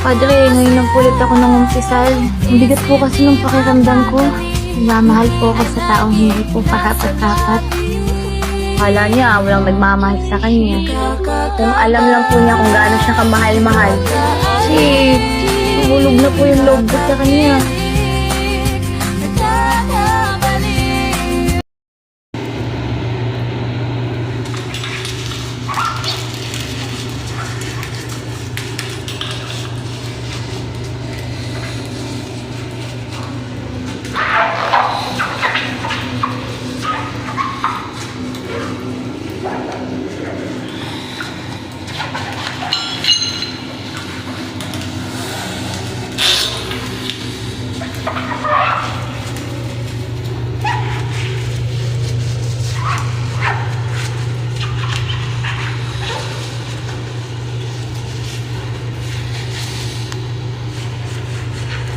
Padre, ngayon lang po ulit ako nangumpisal. Ang bigat po kasi ng pakiramdam ko. Nagmamahal po ako sa taong hindi po parapat-dapat. Kala niya, walang nagmamahal sa kanya. Kung alam lang po niya kung gaano siya kamahal-mahal. Kasi, hulog na po yung loob ko sa kanya.